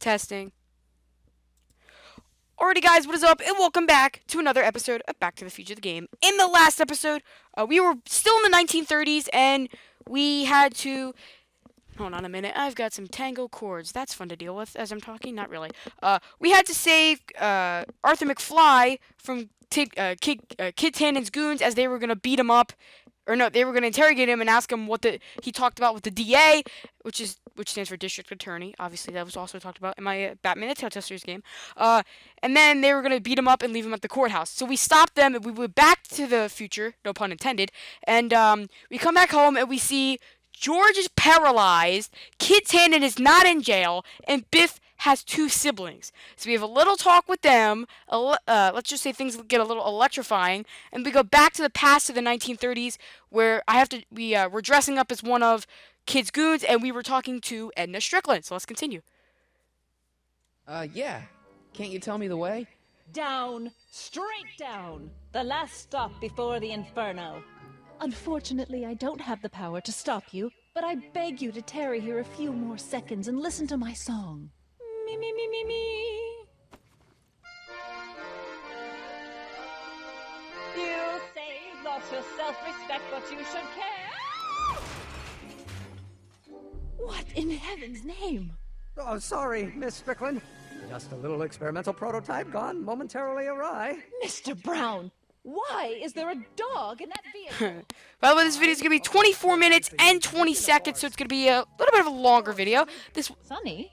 Testing. Alrighty, guys, what is up? And welcome back to another episode of Back to the Future the Game. In the last episode, we were still in the 1930s, and we had to... Hold on a minute. I've got some tango chords. That's fun to deal with as I'm talking. Not really. We had to save Arthur McFly from Kid Tannen's goons as they were going to beat him up. Or no, they were going to interrogate him and ask him what he talked about with the DA, which stands for District Attorney. Obviously, that was also talked about in my Batman Tail Testers game. And then they were going to beat him up and leave him at the courthouse. So we stopped them and we went back to the future, no pun intended. And we come back home and we see George is paralyzed, Kid Tannen is not in jail, and Biff has two siblings. So we have a little talk with them. Let's just say things get a little electrifying, and we go back to the past to the 1930s, where we're dressing up as one of Kid's goons, and we were talking to Edna Strickland. So let's continue. Yeah. Can't you tell me the way? Down, straight down. The last stop before the inferno. Unfortunately, I don't have the power to stop you, but I beg you to tarry here a few more seconds and listen to my song. Me, me, me, me, me. You say lost your self-respect, but you should care. What in heaven's name? Oh, sorry, Miss Strickland. Just a little experimental prototype gone momentarily awry. Mr. Brown, why is there a dog in that vehicle? By the way, this video is going to be 24 minutes and 20 seconds, so it's going to be a little bit of a longer video. Sonny?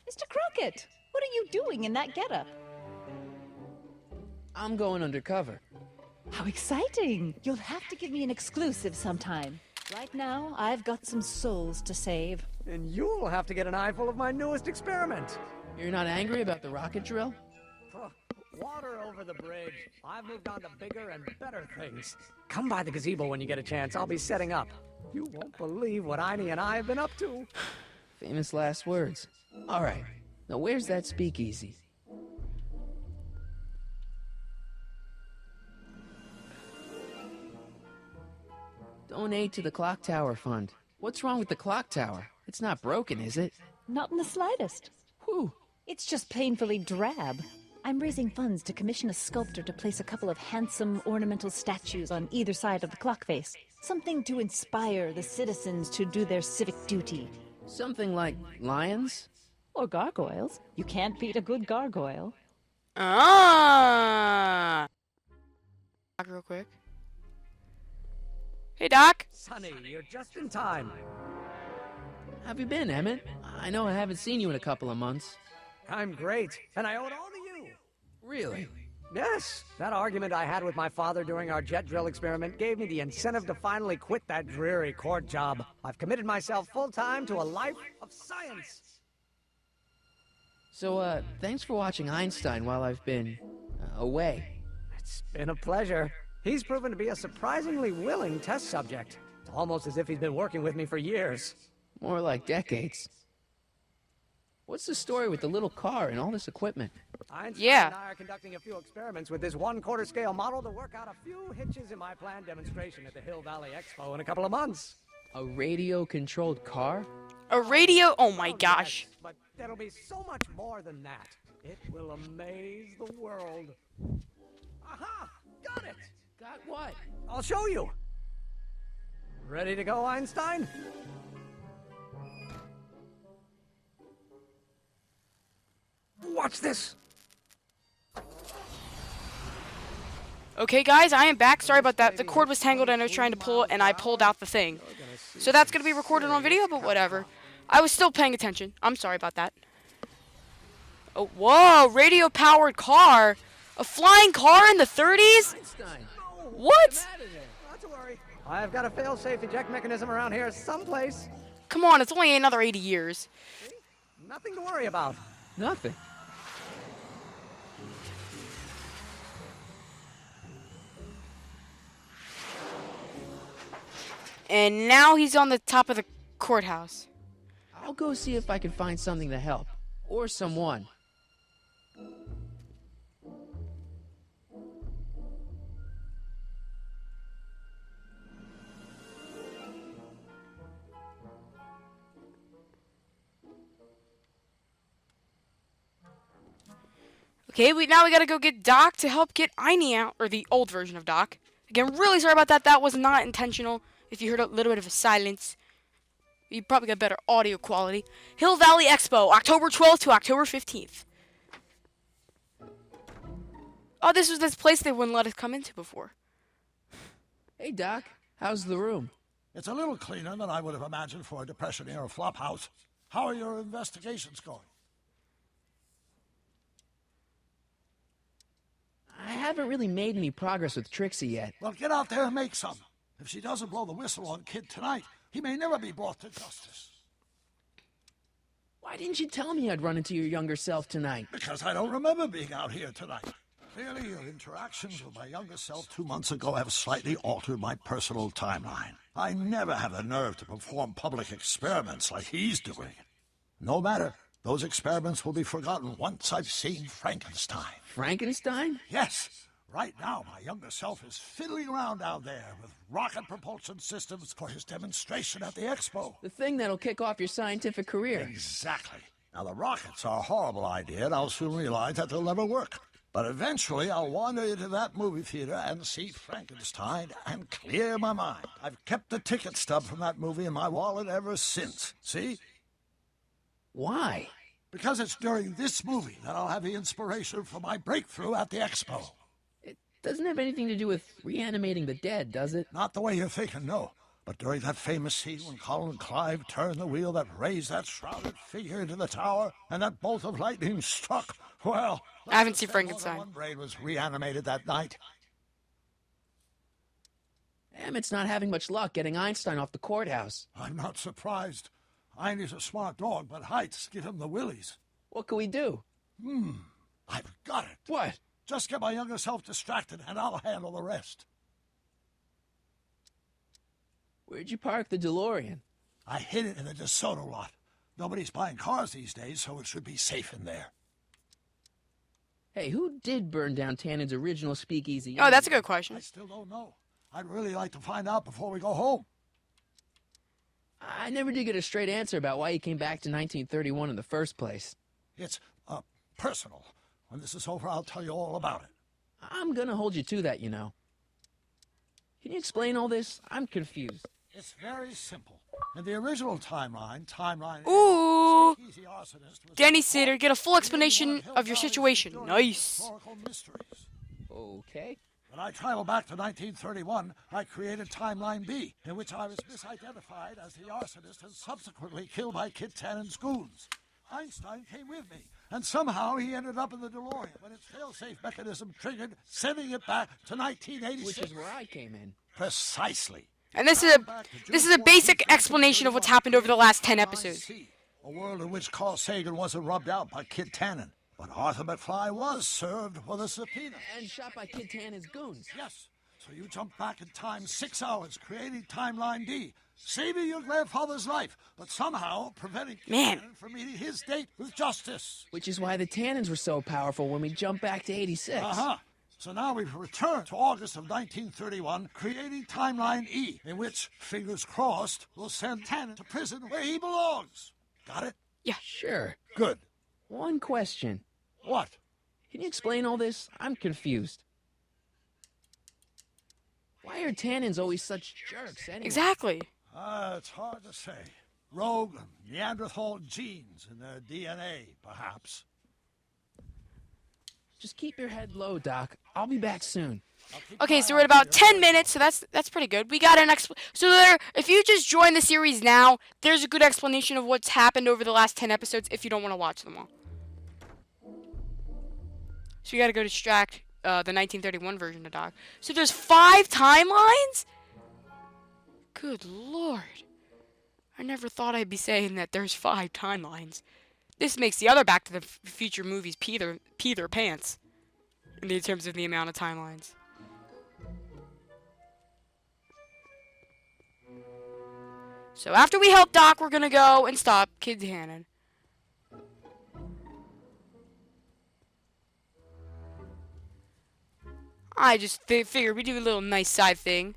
Mr. Crockett, what are you doing in that getup? I'm going undercover. How exciting! You'll have to give me an exclusive sometime. Right now, I've got some souls to save. And you'll have to get an eyeful of my newest experiment. You're not angry about the rocket drill? Oh, water over the bridge. I've moved on to bigger and better things. Come by the gazebo when you get a chance. I'll be setting up. You won't believe what Einie and I have been up to. Famous last words. Alright, now where's that speakeasy? Donate to the Clock Tower Fund. What's wrong with the clock tower? It's not broken, is it? Not in the slightest. Whew. It's just painfully drab. I'm raising funds to commission a sculptor to place a couple of handsome ornamental statues on either side of the clock face. Something to inspire the citizens to do their civic duty. Something like lions? Or gargoyles. You can't beat a good gargoyle. Ah! Doc, real quick. Hey, Doc. Sonny, you're just in time. Have you been, Emmett? I know I haven't seen you in a couple of months. I'm great, and I owe it all to you. Really? Yes, that argument I had with my father during our jet drill experiment gave me the incentive to finally quit that dreary court job. I've committed myself full-time to a life of science. So, thanks for watching Einstein while I've been away. It's been a pleasure. He's proven to be a surprisingly willing test subject. It's almost as if he's been working with me for years. More like decades. What's the story with the little car and all this equipment? Einstein and I are conducting a few experiments with this 1/4 scale model to work out a few hitches in my planned demonstration at the Hill Valley Expo in a couple of months. A radio-controlled car? A radio? Oh my gosh. Yes, but there'll be so much more than that. It will amaze the world. Aha! Got it! Got what? I'll show you. Ready to go, Einstein? Watch this. Okay, guys, I am back. Sorry about that. The cord was tangled and I was trying to pull it, and I pulled out the thing. So that's going to be recorded on video, but whatever. I was still paying attention. I'm sorry about that. Oh, whoa, radio-powered car. A flying car in the 30s? Einstein! What? Not to worry. I've got a fail-safe eject mechanism around here someplace. Come on, it's only another 80 years. See? Nothing to worry about. Nothing. And now he's on the top of the courthouse. I'll go see if I can find something to help. Or someone. Okay, now we gotta go get Doc to help get Einie out, or the old version of Doc. Again, really sorry about that. That was not intentional. If you heard a little bit of a silence, you probably got better audio quality. Hill Valley Expo, October 12th to October 15th. Oh, this was this place they wouldn't let us come into before. Hey, Doc. How's the room? It's a little cleaner than I would have imagined for a Depression-era flophouse. How are your investigations going? I haven't really made any progress with Trixie yet. Well, get out there and make some. If she doesn't blow the whistle on Kid tonight, he may never be brought to justice. Why didn't you tell me I'd run into your younger self tonight? Because I don't remember being out here tonight. Clearly, your interactions with my younger self 2 months ago have slightly altered my personal timeline. I never have the nerve to perform public experiments like he's doing. No matter, those experiments will be forgotten once I've seen Frankenstein. Frankenstein? Yes. Right now, my younger self is fiddling around down there with rocket propulsion systems for his demonstration at the expo. The thing that'll kick off your scientific career. Exactly. Now, the rockets are a horrible idea, and I'll soon realize that they'll never work. But eventually, I'll wander into that movie theater and see Frankenstein and clear my mind. I've kept the ticket stub from that movie in my wallet ever since. See? Why? Because it's during this movie that I'll have the inspiration for my breakthrough at the expo. It doesn't have anything to do with reanimating the dead, does it? Not the way you're thinking, no. But during that famous scene when Colin Clive turned the wheel that raised that shrouded figure into the tower and that bolt of lightning struck, well... I haven't seen more than Frankenstein. one brain was reanimated that night. Emmett's not having much luck getting Einstein off the courthouse. I'm not surprised. Einie's a smart dog, but heights give him the willies. What can we do? I've got it. What? Just get my younger self distracted, and I'll handle the rest. Where'd you park the DeLorean? I hid it in the DeSoto lot. Nobody's buying cars these days, so it should be safe in there. Hey, who did burn down Tannen's original speakeasy? Oh, that's a good I question. still don't know. I'd really like to find out before we go home. I never did get a straight answer about why he came back to 1931 in the first place. It's, personal. When this is over, I'll tell you all about it. I'm gonna hold you to that, you know. Can you explain all this? I'm confused. It's very simple. In the original timeline, Ooh. Speakeasy arsonist was Danny Sitter, get a full explanation of your situation. Nice. historical mysteries. Okay. When I traveled back to 1931, I created Timeline B, in which I was misidentified as the arsonist and subsequently killed by Kit Tannen's goons. Einstein came with me, and somehow he ended up in the DeLorean when its fail-safe mechanism triggered, sending it back to 1986. Which is where I came in. Precisely. And this is a basic explanation of what's happened over the last 10 episodes. A world in which Carl Sagan wasn't rubbed out by Kit Tannen, but Arthur McFly was served with a subpoena. And shot by Kid Tannen's goons. Yes. So you jump back in time 6 hours, creating Timeline D, saving your grandfather's life, but somehow preventing Kit Man. Tannen from meeting his date with justice. Which is why the Tannens were so powerful when we jumped back to 86. Uh-huh. So now we've returned to August of 1931, creating Timeline E, in which, fingers crossed, we'll send Tannen to prison where he belongs. Got it? Sure. Good. One question. What? Can you explain all this? I'm confused. Why are Tannens always such jerks anyway? Exactly. It's hard to say. Rogue Neanderthal genes in their DNA, perhaps. Just keep your head low, Doc. I'll be back soon. Okay, so we're at about 10 minutes, so that's pretty good. We got an so there. If you just join the series now, there's a good explanation of what's happened over the last 10 episodes. If you don't want to watch them all, so you got to go distract the 1931 version of Doc. So there's 5 timelines. Good lord, I never thought I'd be saying that there's 5 timelines. This makes the other Back to the Future movies pee their pants in terms of the amount of timelines. So after we help Doc, we're gonna go and stop Kid Tannen. I just figured we do a little nice side thing.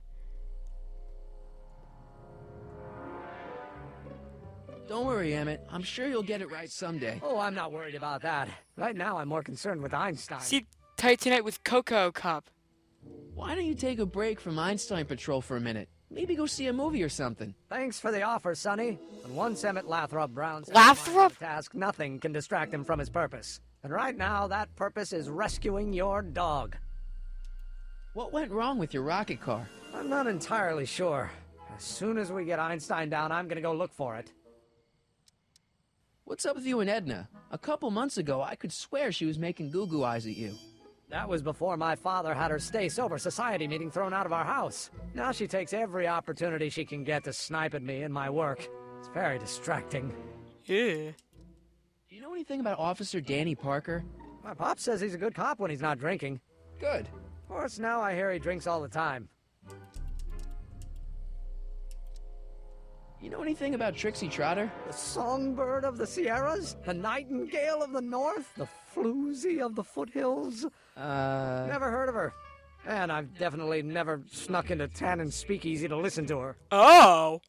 Don't worry worry, Emmett. I'm sure you'll get it right someday. Oh, I'm not worried about that. Right now, I'm more concerned with Einstein. See Tight Tonight with Coco Cup. Why don't you take a break from Einstein Patrol for a minute? Maybe go see a movie or something. Thanks for the offer, Sonny. When once Emmett Lathrop Brown sets Lathrop? his mind to the task, nothing can distract him from his purpose. And right now, that purpose is rescuing your dog. What went wrong with your rocket car? I'm not entirely sure. As soon as we get Einstein down, I'm gonna go look for it. What's up with you and Edna? A couple months ago, I could swear she was making goo-goo eyes at you. That was before my father had her stay-sober society meeting thrown out of our house. Now she takes every opportunity she can get to snipe at me and my work. It's very distracting. Yeah. Do you know anything about Officer Danny Parker? My pop says he's a good cop when he's not drinking. Good. Of course, now I hear he drinks all the time. You know anything about Trixie Trotter? The songbird of the Sierras? The nightingale of the north? The floozy of the foothills? Never heard of her. And I've definitely never snuck into Tannen's Speakeasy to listen to her. Oh.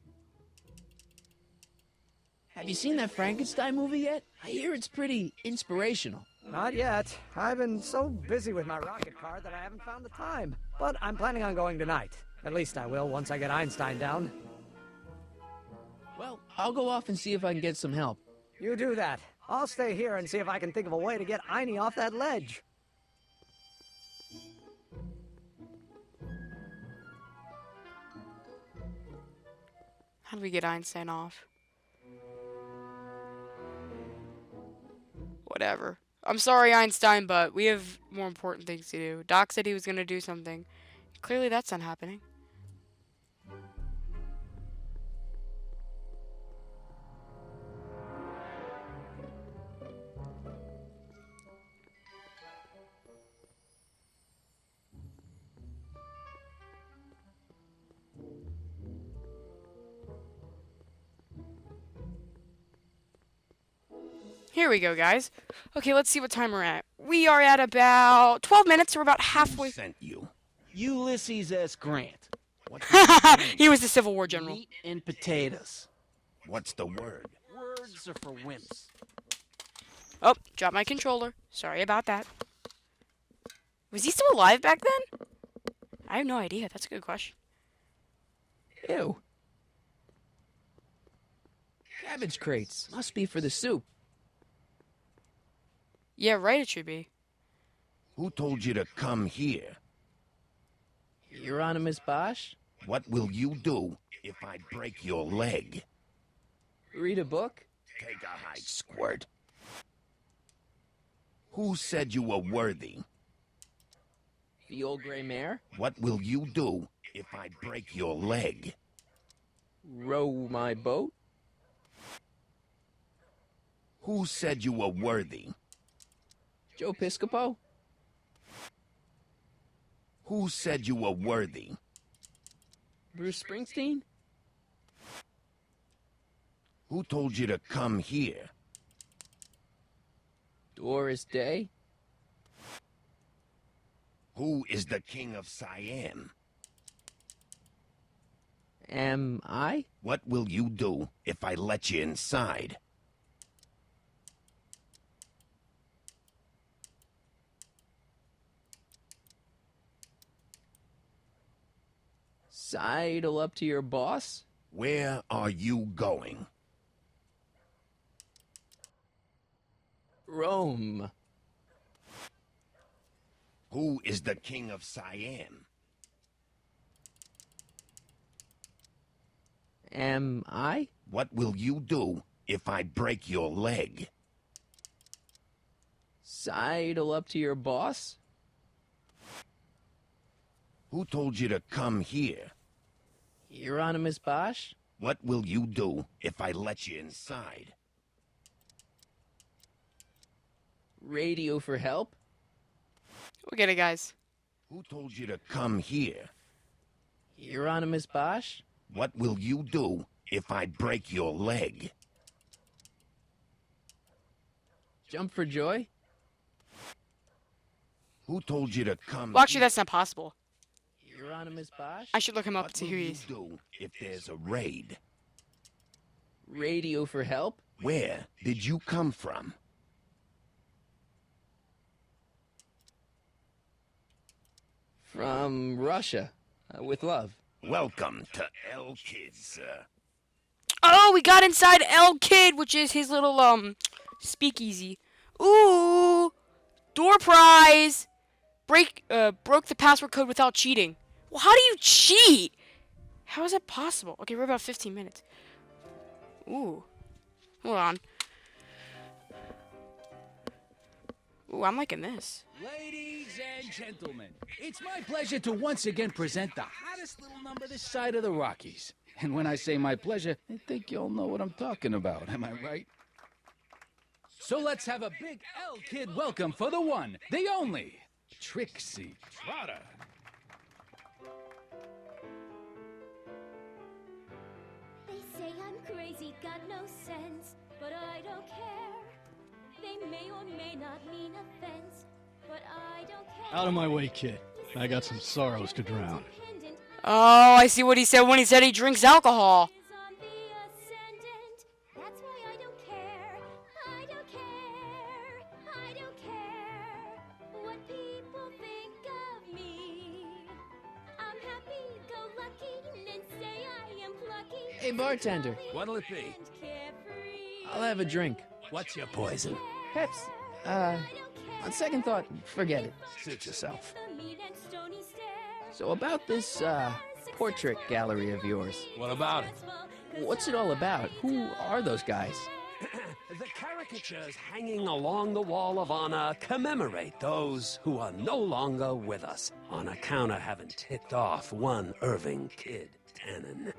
Have you seen that Frankenstein movie yet? I hear it's pretty inspirational. Not yet. I've been so busy with my rocket car that I haven't found the time. But I'm planning on going tonight. At least I will once I get Einstein down. Well, I'll go off and see if I can get some help. You do that. I'll stay here and see if I can think of a way to get Einie off that ledge. How do we get Einstein off? Whatever. I'm sorry, Einstein, but we have more important things to do. Doc said he was going to do something. Clearly that's not happening. Here we go, guys. Okay, let's see what time we're at. We are at about 12 minutes. We're about halfway. Sent you. Ulysses S. Grant. He was the Civil War general. Meat and potatoes. What's the word? Words are for wimps. Oh, dropped my controller. Sorry about that. Was he still alive back then? I have no idea. That's a good question. Ew. Cabbage crates. Must be for the soup. Yeah, right, it should be. Who told you to come here? Hieronymus Bosch? What will you do if I break your leg? Read a book? Take a hike, squirt. Who said you were worthy? The old gray mare? What will you do if I break your leg? Row my boat? Who said you were worthy? Joe Piscopo? Who said you were worthy? Bruce Springsteen? Who told you to come here? Doris Day? Who is the king of Siam? Am I? What will you do if I let you inside? Sidle up to your boss? Where are you going? Rome. Who is the king of Siam? Am I? What will you do if I break your leg? Sidle up to your boss? Who told you to come here? Hieronymus Bosch? What will you do if I let you inside? Radio for help? We'll get it, guys. Who told you to come here? Hieronymus Bosch? What will you do if I break your leg? Jump for joy? Who told you to come Well, actually, here? that's not possible. Hieronymus Bosch? I should look him up What to see will who he you is. do if there's a raid? Radio for help? Where did you come from? From Russia. With love. Welcome to El Kid, sir. Oh, we got inside L Kid, which is his little speakeasy. Ooh, door prize. Broke the password code without cheating. Well, how do you cheat? How is that possible? Okay, we're about 15 minutes. Ooh, hold on. Ooh, I'm liking this. Ladies and gentlemen, it's my pleasure to once again present the hottest little number this side of the Rockies. And when I say my pleasure, I think you'll know what I'm talking about, am I right? So let's have a big L Kid welcome for the one, the only, Trixie Trotter. They say I'm crazy, got no sense, but I don't care. They may or may not mean offense, but I don't care. Out of my way, kid. I got some sorrows to drown. Oh, I see what he said when he said he drinks alcohol. That's why I don't care. I don't care. I don't care what people think of me. I'm happy, go lucky, and say I am plucky. Hey, bartender. What'll it be? I'll have a drink. What's your poison? Peps. On second thought, forget it. Suit yourself. So about this, portrait gallery of yours. What about it? What's it all about? Who are those guys? The caricatures hanging along the wall of honor commemorate those who are no longer with us on account of having ticked off one Irving Kid Tannen.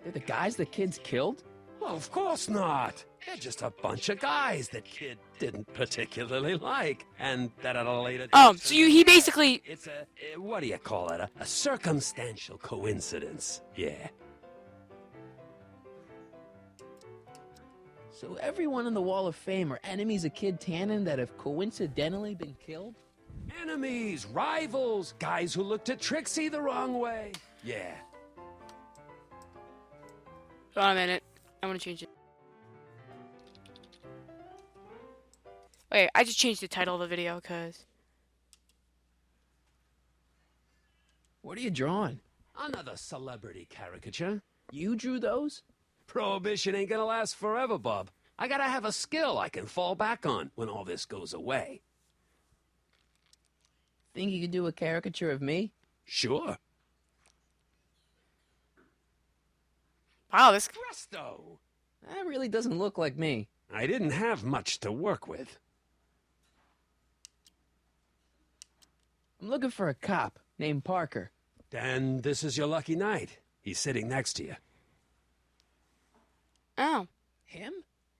They're the guys the kids killed? Well, of course not. They're just a bunch of guys that Kid didn't particularly like, and that at a later Oh, date- so he basically... It's what do you call it? A circumstantial coincidence. Yeah. So everyone in the Wall of Fame are enemies of Kid Tannen that have coincidentally been killed? Enemies, rivals, guys who looked at Trixie the wrong way. Yeah. Hold on a minute. I want to change it. Wait, I just changed the title of the video because... What are you drawing? Another celebrity caricature. You drew those? Prohibition ain't gonna last forever, Bob. I gotta have a skill I can fall back on when all this goes away. Think you could do a caricature of me? Sure. Wow, this... Presto! That really doesn't look like me. I didn't have much to work with. I'm looking for a cop named Parker. Dan, this is your lucky night. He's sitting next to you. Oh. Him?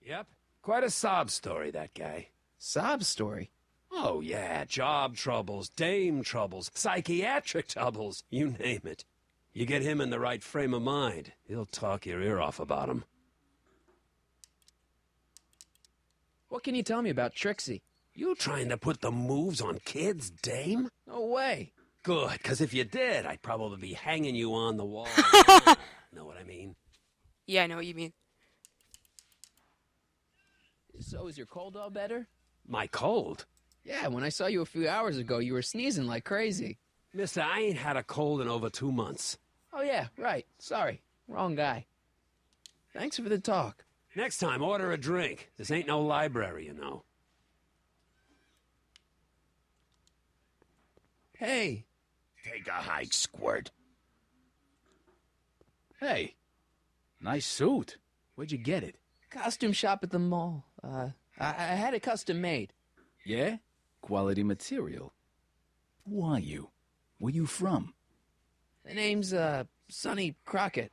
Yep. Quite a sob story, that guy. Sob story? Oh, yeah. Job troubles, dame troubles, psychiatric troubles, you name it. You get him in the right frame of mind, he'll talk your ear off about him. What can you tell me about Trixie? You trying to put the moves on kids, dame? No way. Good, because if you did, I'd probably be hanging you on the wall. Know what I mean? Yeah, I know what you mean. So is your cold all better? My cold? Yeah, when I saw you a few hours ago, you were sneezing like crazy. Mister, I ain't had a cold in over 2 months. Oh yeah, right. Sorry. Wrong guy. Thanks for the talk. Next time, order a drink. This ain't no library, you know. Hey. Take a hike, Squirt. Hey, nice suit. Where'd you get it? Costume shop at the mall. I had it custom made. Yeah? Quality material. Who are you? Where you from? The name's, Sonny Crockett.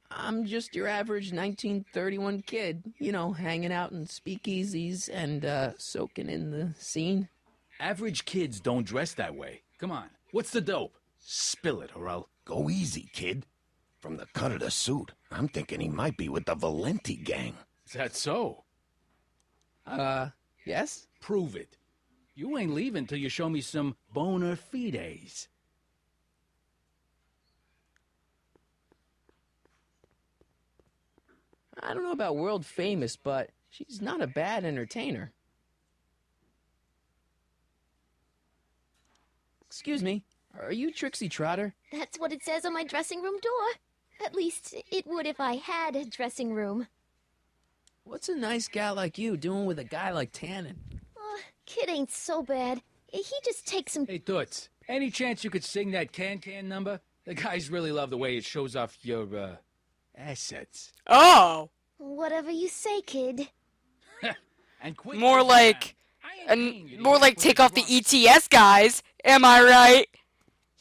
I'm just your average 1931 kid, you know, hanging out in speakeasies and, soaking in the scene. Average kids don't dress that way. Come on, what's the dope? Spill it, or I'll... Go easy, kid. From the cut of the suit, I'm thinking he might be with the Valenti gang. Is that so? Yes? Prove it. You ain't leaving till you show me some bona fides. I don't know about world famous, but she's not a bad entertainer. Excuse me, are you Trixie Trotter? That's what it says on my dressing room door. At least, it would if I had a dressing room. What's a nice gal like you doing with a guy like Tannen? Kid ain't so bad. He just takes some... Hey, Toots, any chance you could sing that can-can number? The guys really love the way it shows off your, assets. Oh. Whatever you say, kid. And quick More as like, I ain't paying you to more get like with take the off the drums. ETS guys. Am I right?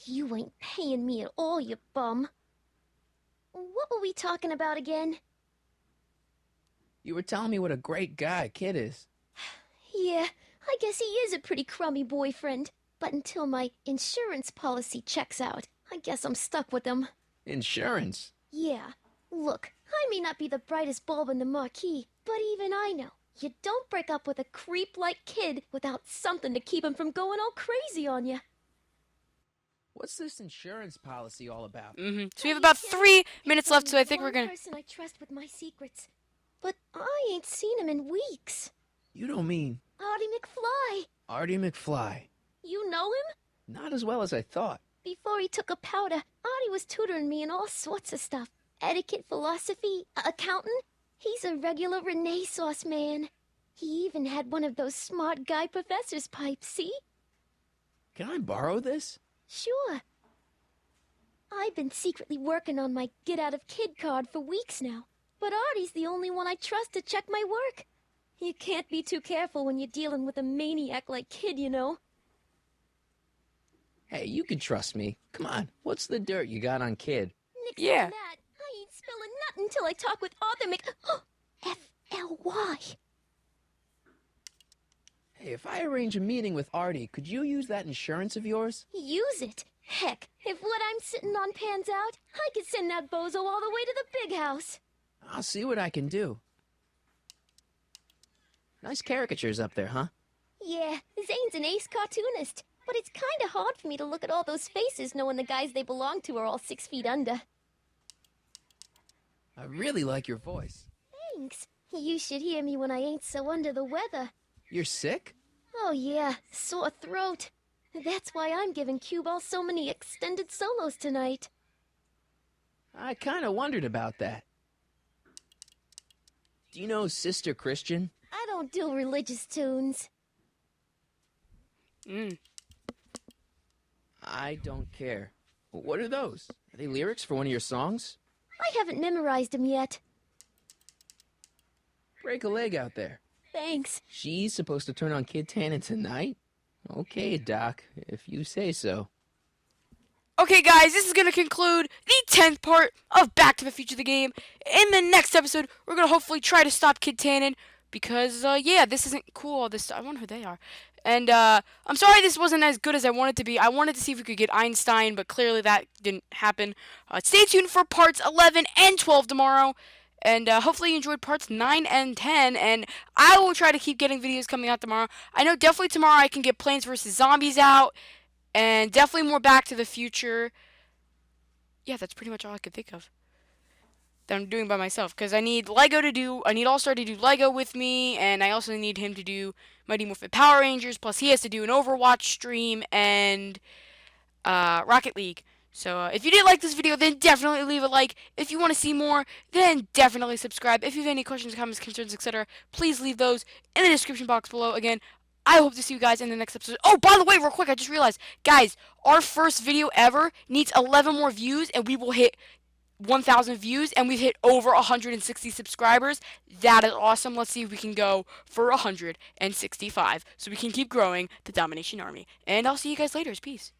You ain't paying me at all, you bum. What were we talking about again? You were telling me what a great guy Kid is. Yeah, I guess he is a pretty crummy boyfriend. But until my insurance policy checks out, I guess I'm stuck with him. Insurance? Yeah. Look, I may not be the brightest bulb in the marquee, but even I know you don't break up with a creep like Kid without something to keep him from going all crazy on you. What's this insurance policy all about? So we have about 3 minutes left, so I think we're One gonna... person I trust with my secrets, but I ain't seen him in weeks. You don't mean Artie McFly. Artie McFly? You know him? Not as well as I thought. Before he took a powder, Artie was tutoring me in all sorts of stuff. Etiquette, philosophy, accounting. He's a regular Renaissance man. He even had one of those smart guy professor's pipes, see? Can I borrow this? Sure. I've been secretly working on my get out of kid card for weeks now. But Artie's the only one I trust to check my work. You can't be too careful when you're dealing with a maniac like Kid, you know. Hey, you can trust me. Come on, what's the dirt you got on Kid? Nix Yeah. on that. I ain't spilling nothing till I talk with Arthur F-L-Y. Hey, if I arrange a meeting with Artie, could you use that insurance of yours? Use it. Heck, if what I'm sitting on pans out, I could send that bozo all the way to the big house. I'll see what I can do. Nice caricatures up there, huh? Yeah, Zane's an ace cartoonist, but it's kinda hard for me to look at all those faces knowing the guys they belong to are all 6 feet under. I really like your voice. Thanks. You should hear me when I ain't so under the weather. You're sick? Oh yeah, sore throat. That's why I'm giving Cue Ball so many extended solos tonight. I kinda wondered about that. Do you know Sister Christian? I don't do religious tunes. I don't care. What are those? Are they lyrics for one of your songs? I haven't memorized them yet. Break a leg out there. Thanks. She's supposed to turn on Kid Tannen tonight? Okay, Doc, if you say so. Okay, guys, this is going to conclude the 10th part of Back to the Future the game. In the next episode, we're going to hopefully try to stop Kid Tannen because, yeah, this isn't cool, all this stuff. I wonder who they are. And, I'm sorry this wasn't as good as I wanted to be. I wanted to see if we could get Einstein, but clearly that didn't happen. Stay tuned for parts 11 and 12 tomorrow. And hopefully you enjoyed parts 9 and 10. And I will try to keep getting videos coming out tomorrow. I know definitely tomorrow I can get Plants vs. Zombies out. And definitely more Back to the Future. Yeah, that's pretty much all I could think of that I'm doing by myself. Because I need All-Star to do Lego with me. And I also need him to do Mighty Morphin Power Rangers. Plus he has to do an Overwatch stream and Rocket League. So if you did like this video, then definitely leave a like. If you want to see more, then definitely subscribe. If you have any questions, comments, concerns, etc., please leave those in the description box below. Again, I hope to see you guys in the next episode. Oh, by the way, real quick, I just realized, guys, our first video ever needs 11 more views, and we will hit 1,000 views, and we've hit over 160 subscribers. That is awesome. Let's see if we can go for 165, so we can keep growing the Domination Army. And I'll see you guys later. Peace.